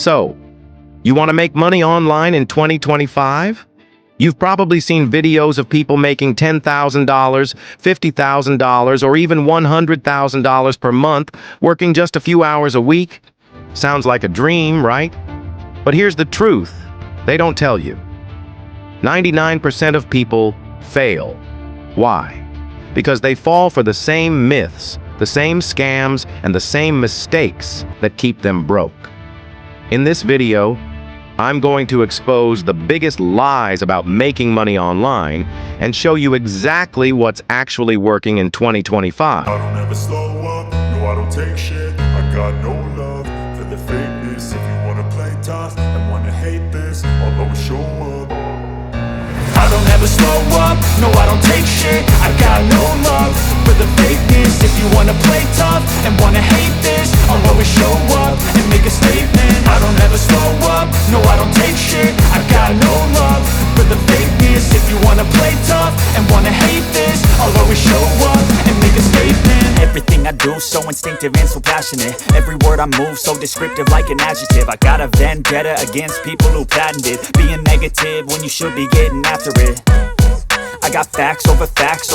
So, you want to make money online in 2025? You've probably seen videos of people making $10,000, $50,000, or even $100,000 per month, working just a few hours a week. Sounds like a dream, right? But here's the truth. They don't tell you. 99% of people fail. Why? Because they fall for the same myths, the same scams, and the same mistakes that keep them broke. In this video, I'm going to expose the biggest lies about making money online and show you exactly what's actually working in 2025. I don't ever slow up, no I don't take shit. I got no love for the fakeness. If you wanna play tough and wanna hate this, I'll always show up. I don't ever slow up, no I don't take shit. I got no love for the fakeness. If you wanna play tough and wanna hate this, I'll always show up and make a statement. I don't ever slow up, no I don't take shit. I got no love for the fakeness. If you wanna play tough and wanna hate this, I'll always show up and make a statement. Everything I do so instinctive and so passionate. Every word I move so descriptive like an adjective. I got a vendetta against people who patented being negative when you should be getting after it. I got facts over tracks,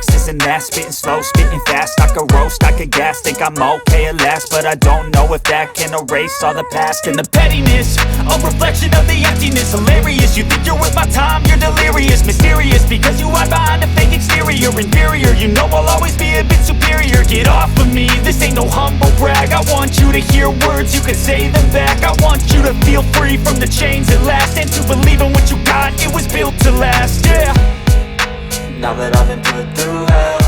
this and that. Spitting slow, spitting fast. I could roast, I could gas. Think I'm okay at last, but I don't know if that can erase all the past. And the pettiness, a reflection of the emptiness. Hilarious, you think you're worth my time, you're delirious. Mysterious, because you hide behind a fake exterior. Inferior, you know I'll always be a bit superior. Get off of me, this ain't no humble brag. I want you to hear words, you can say them back. I want you to feel free from the chains at last, and to believe in what you got, it was built to last, yeah. Now that I've been put through hell,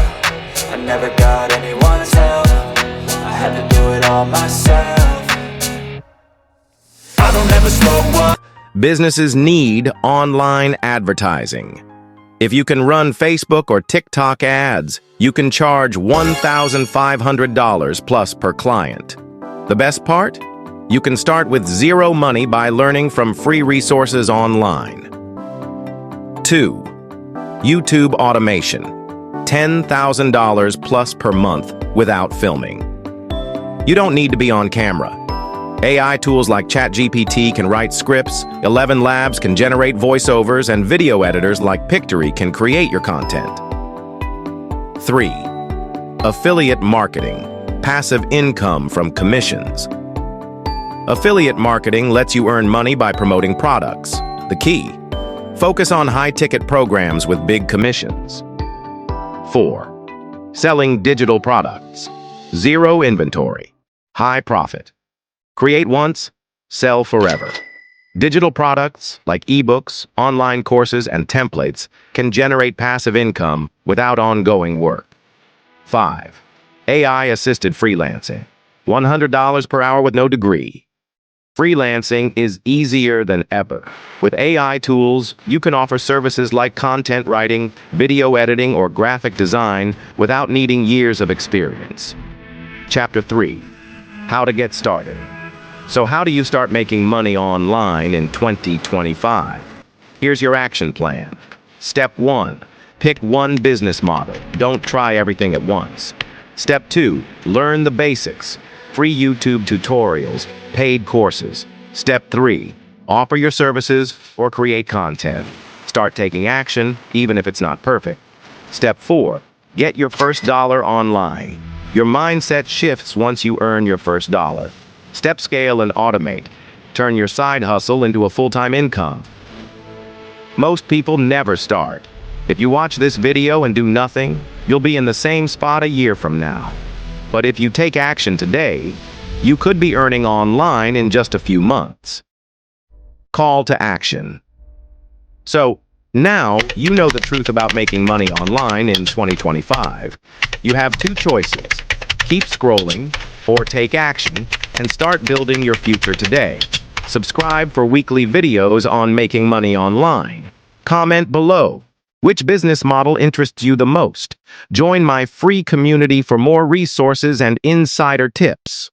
I never got anyone's help. I had to do it all myself. I don't ever slow up. Businesses need online advertising. If you can run Facebook or TikTok ads, you can charge $1,500 plus per client. The best part? You can start with zero money by learning from free resources online. 2. YouTube automation, $10,000 plus per month without filming. You don't need to be on camera. AI tools like ChatGPT can write scripts, 11 Labs can generate voiceovers, and video editors like Pictory can create your content. 3. Affiliate marketing, passive income from commissions. Affiliate marketing lets you earn money by promoting products. The key: focus on high-ticket programs with big commissions. 4. Selling digital products. Zero inventory. High profit. Create once, sell forever. Digital products like ebooks, online courses, and templates can generate passive income without ongoing work. 5. AI-assisted freelancing. $100 per hour with no degree. Freelancing is easier than ever. With AI tools, you can offer services like content writing, video editing, or graphic design without needing years of experience. Chapter 3. How to get started. So how do you start making money online in 2025? Here's your action plan. Step 1. Pick one business model. Don't try everything at once. Step 2. Learn the basics. Free YouTube tutorials, paid courses. Step 3. Offer your services or create content. Start taking action, even if it's not perfect. Step 4. Get your first dollar online. Your mindset shifts once you earn your first dollar. Step scale and automate. Turn your side hustle into a full-time income. Most people never start. If you watch this video and do nothing, you'll be in the same spot a year from now. But if you take action today, you could be earning online in just a few months. Call to action. So, now you know the truth about making money online in 2025. You have two choices: keep scrolling or take action and start building your future today. Subscribe for weekly videos on making money online. Comment below. Which business model interests you the most? Join my free community for more resources and insider tips.